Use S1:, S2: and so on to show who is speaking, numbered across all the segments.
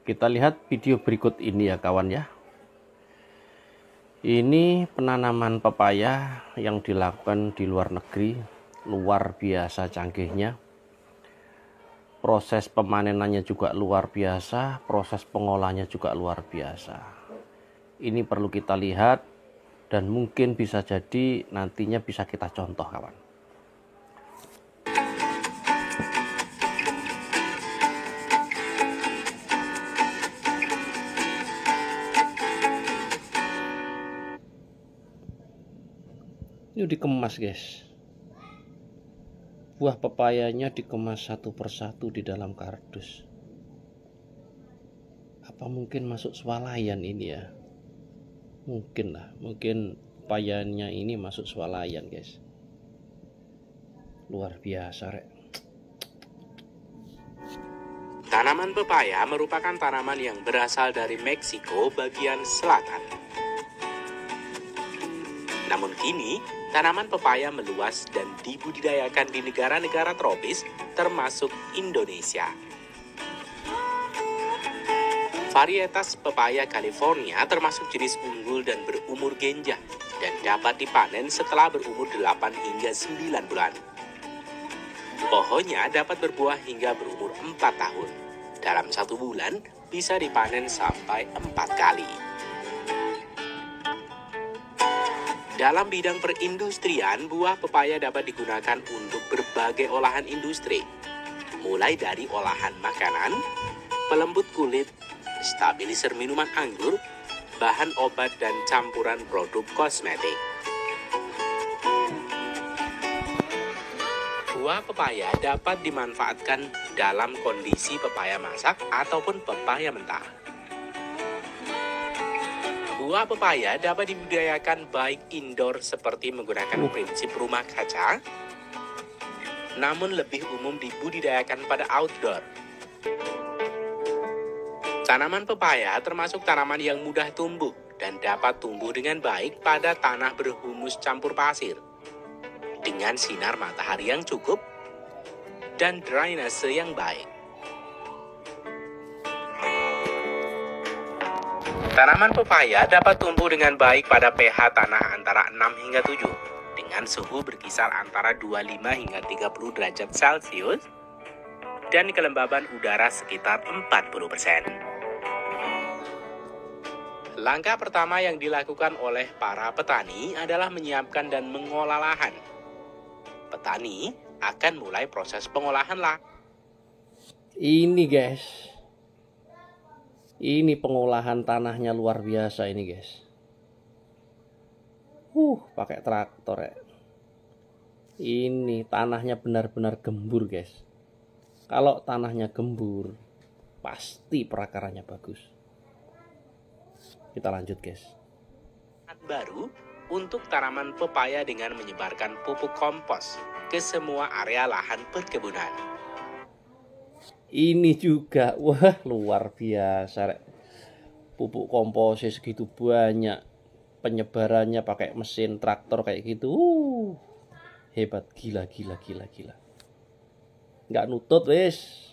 S1: Kita lihat video berikut ini ya kawan ya. Ini penanaman pepaya yang dilakukan di luar negeri, luar biasa canggihnya. Proses pemanenannya juga luar biasa, proses pengolahannya juga luar biasa. Ini perlu kita lihat dan mungkin bisa jadi nantinya bisa kita contoh kawan. Ini dikemas guys. Buah pepayanya dikemas satu persatu di dalam kardus. Apa mungkin masuk swalayan ini ya? Mungkin lah, mungkin pepayanya ini masuk swalayan guys. Luar biasa rek.
S2: Tanaman pepaya merupakan tanaman yang berasal dari Meksiko bagian selatan. Namun kini, tanaman pepaya meluas dan dibudidayakan di negara-negara tropis termasuk Indonesia. Varietas pepaya California termasuk jenis unggul dan berumur genjah dan dapat dipanen setelah berumur 8 hingga 9 bulan. Pohonnya dapat berbuah hingga berumur 4 tahun. Dalam 1 bulan bisa dipanen sampai 4 kali. Dalam bidang perindustrian, buah pepaya dapat digunakan untuk berbagai olahan industri, mulai dari olahan makanan, pelembut kulit, stabilizer minuman anggur, bahan obat dan campuran produk kosmetik. Buah pepaya dapat dimanfaatkan dalam kondisi pepaya masak ataupun pepaya mentah. Buah pepaya dapat dibudidayakan baik indoor seperti menggunakan prinsip rumah kaca, namun lebih umum dibudidayakan pada outdoor. Tanaman pepaya termasuk tanaman yang mudah tumbuh dan dapat tumbuh dengan baik pada tanah berhumus campur pasir, dengan sinar matahari yang cukup dan drainase yang baik. Tanaman pepaya dapat tumbuh dengan baik pada pH tanah antara 6 hingga 7, dengan suhu berkisar antara 25 hingga 30 derajat Celcius, dan kelembaban udara sekitar 40%. Langkah pertama yang dilakukan oleh para petani adalah menyiapkan dan mengolah lahan. Petani akan mulai proses pengolahan lahan.
S1: Ini guys. Ini pengolahan tanahnya luar biasa ini guys. Pakai traktor ya. Ini tanahnya benar-benar gembur guys. Kalau tanahnya gembur, pasti perakarannya bagus. Kita lanjut guys.
S2: Baru untuk tanaman pepaya dengan menyebarkan pupuk kompos ke semua area lahan perkebunan.
S1: Ini juga, wah luar biasa. Pupuk komposnya segitu banyak. Penyebarannya pakai mesin traktor kayak gitu. Hebat, gila. Nggak nutut wes.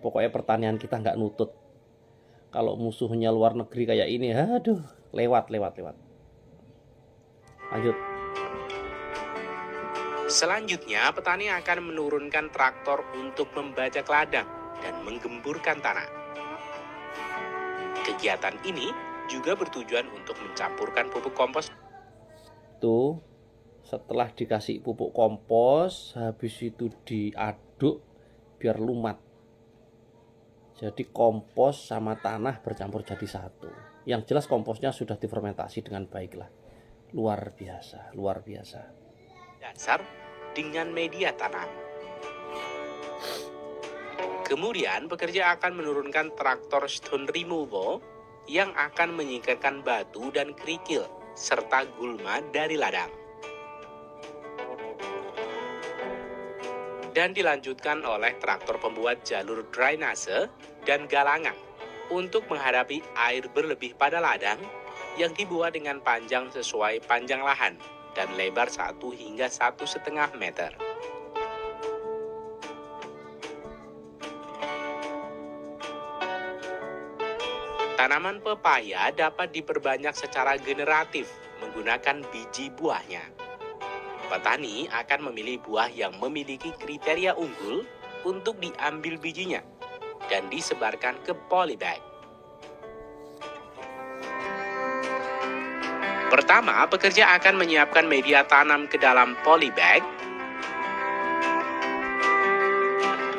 S1: Pokoknya pertanian kita nggak nutut. Kalau musuhnya luar negeri kayak ini, aduh, lewat. Lanjut.
S2: Selanjutnya, petani akan menurunkan traktor untuk membajak ladang dan menggemburkan tanah. Kegiatan ini juga bertujuan untuk mencampurkan pupuk kompos.
S1: Tuh, setelah dikasih pupuk kompos, habis itu diaduk biar lumat. Jadi kompos sama tanah bercampur jadi satu. Yang jelas komposnya sudah difermentasi dengan baik lah. Luar biasa.
S2: Dasar dengan media tanam. Kemudian pekerja akan menurunkan traktor stone removal yang akan menyingkirkan batu dan kerikil serta gulma dari ladang. Dan dilanjutkan oleh traktor pembuat jalur drainase dan galangan untuk menghadapi air berlebih pada ladang yang dibuat dengan panjang sesuai panjang lahan dan lebar 1 hingga 1,5 meter. Tanaman pepaya dapat diperbanyak secara generatif menggunakan biji buahnya. Petani akan memilih buah yang memiliki kriteria unggul untuk diambil bijinya dan disebarkan ke polybag. Pertama, pekerja akan menyiapkan media tanam ke dalam polybag.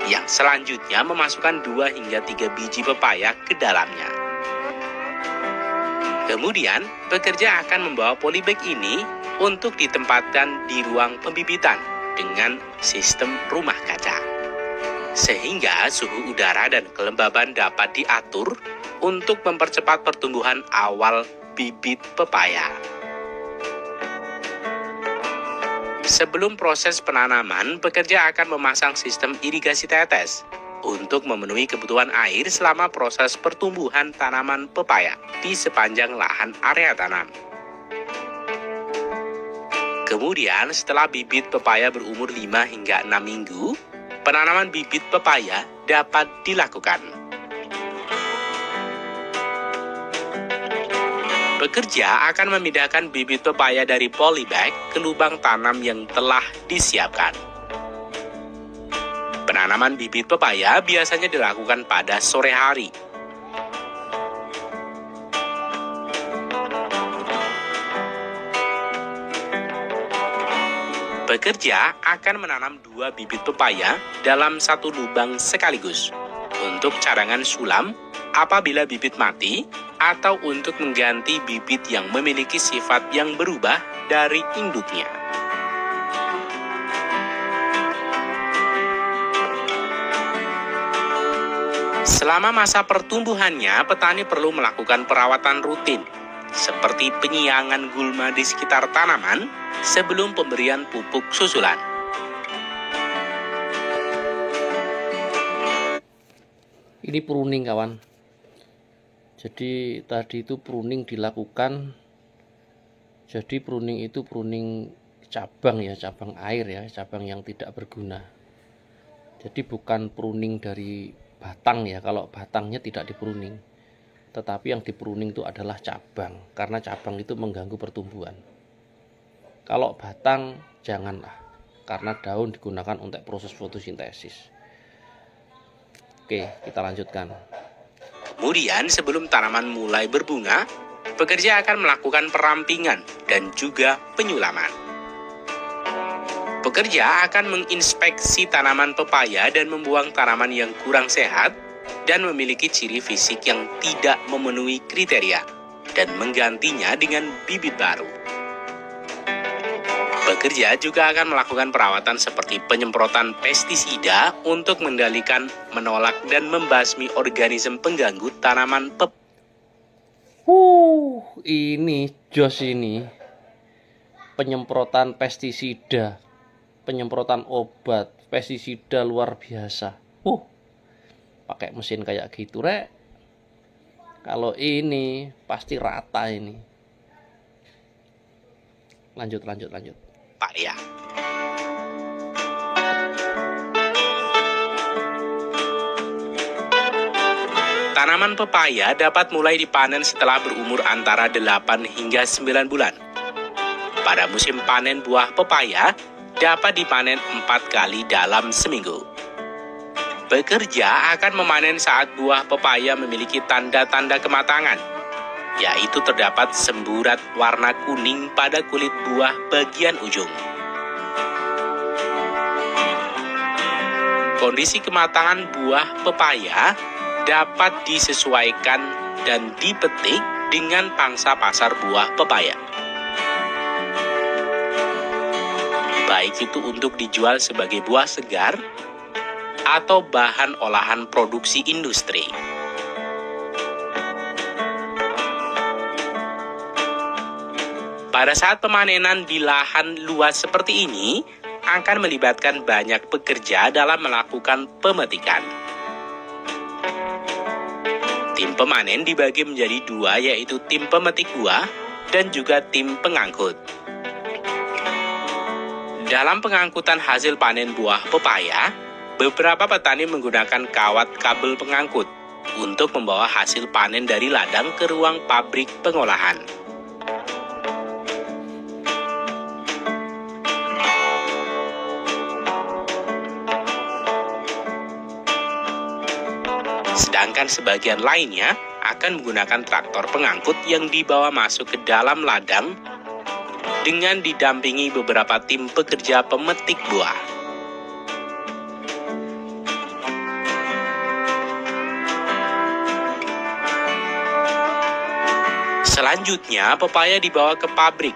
S2: Yang selanjutnya memasukkan 2 hingga 3 biji pepaya ke dalamnya. Kemudian, pekerja akan membawa polybag ini untuk ditempatkan di ruang pembibitan dengan sistem rumah kaca. Sehingga suhu udara dan kelembaban dapat diatur untuk mempercepat pertumbuhan awal bibit pepaya. Sebelum proses penanaman, pekerja akan memasang sistem irigasi tetes untuk memenuhi kebutuhan air selama proses pertumbuhan tanaman pepaya di sepanjang lahan area tanam. Kemudian, setelah bibit pepaya berumur 5 hingga 6 minggu, penanaman bibit pepaya dapat dilakukan. Pekerja akan memindahkan bibit pepaya dari polybag ke lubang tanam yang telah disiapkan. Penanaman bibit pepaya biasanya dilakukan pada sore hari. Pekerja akan menanam 2 bibit pepaya dalam 1 lubang sekaligus untuk cadangan sulam apabila bibit mati atau untuk mengganti bibit yang memiliki sifat yang berubah dari induknya. Selama masa pertumbuhannya, petani perlu melakukan perawatan rutin, seperti penyiangan gulma di sekitar tanaman sebelum pemberian pupuk susulan.
S1: Ini pruning, kawan. Jadi tadi itu pruning dilakukan. Jadi pruning itu pruning cabang ya, cabang air ya, cabang yang tidak berguna. Jadi bukan pruning dari batang ya, kalau batangnya tidak dipruning. Tetapi yang dipruning itu adalah cabang, karena cabang itu mengganggu pertumbuhan. Kalau batang janganlah, karena daun digunakan untuk proses fotosintesis. Oke, kita lanjutkan.
S2: Kemudian sebelum tanaman mulai berbunga, pekerja akan melakukan perampingan dan juga penyulaman. Pekerja akan menginspeksi tanaman pepaya dan membuang tanaman yang kurang sehat dan memiliki ciri fisik yang tidak memenuhi kriteria dan menggantinya dengan bibit baru. Pekerja juga akan melakukan perawatan seperti penyemprotan pestisida untuk mengendalikan, menolak, dan membasmi organisme pengganggu tanaman pepaya.
S1: Ini jos ini. Penyemprotan pestisida, penyemprotan obat, pestisida luar biasa. Pakai mesin kayak gitu, rek. Kalau ini pasti rata ini. Lanjut.
S2: Pepaya. Tanaman pepaya dapat mulai dipanen setelah berumur antara 8 hingga 9 bulan. Pada musim panen buah pepaya dapat dipanen 4 kali dalam seminggu. Pekerja akan memanen saat buah pepaya memiliki tanda-tanda kematangan, yaitu terdapat semburat warna kuning pada kulit buah bagian ujung. Kondisi kematangan buah pepaya dapat disesuaikan dan dipetik dengan pangsa pasar buah pepaya. Baik itu untuk dijual sebagai buah segar atau bahan olahan produksi industri. Pada saat pemanenan di lahan luas seperti ini, akan melibatkan banyak pekerja dalam melakukan pemetikan. Tim pemanen dibagi menjadi 2, yaitu tim pemetik buah dan juga tim pengangkut. Dalam pengangkutan hasil panen buah pepaya, beberapa petani menggunakan kawat kabel pengangkut untuk membawa hasil panen dari ladang ke ruang pabrik pengolahan. Sedangkan sebagian lainnya akan menggunakan traktor pengangkut yang dibawa masuk ke dalam ladang dengan didampingi beberapa tim pekerja pemetik buah. Selanjutnya, pepaya dibawa ke pabrik,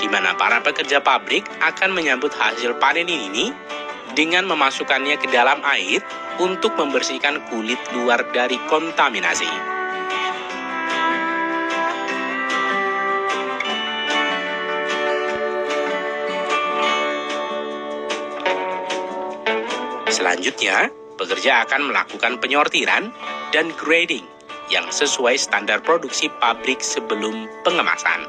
S2: di mana para pekerja pabrik akan menyambut hasil panen ini dengan memasukkannya ke dalam air untuk membersihkan kulit luar dari kontaminasi. Selanjutnya, pekerja akan melakukan penyortiran dan grading yang sesuai standar produksi pabrik sebelum pengemasan.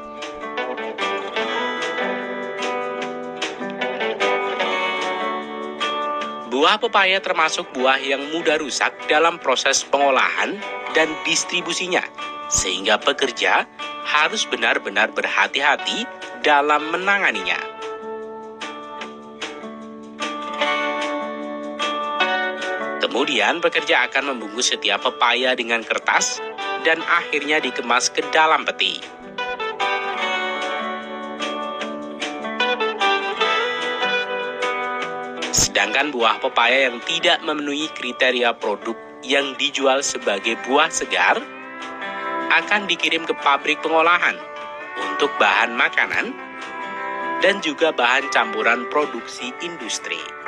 S2: Buah pepaya termasuk buah yang mudah rusak dalam proses pengolahan dan distribusinya, sehingga pekerja harus benar-benar berhati-hati dalam menanganinya. Kemudian pekerja akan membungkus setiap pepaya dengan kertas dan akhirnya dikemas ke dalam peti. Sedangkan buah pepaya yang tidak memenuhi kriteria produk yang dijual sebagai buah segar akan dikirim ke pabrik pengolahan untuk bahan makanan dan juga bahan campuran produksi industri.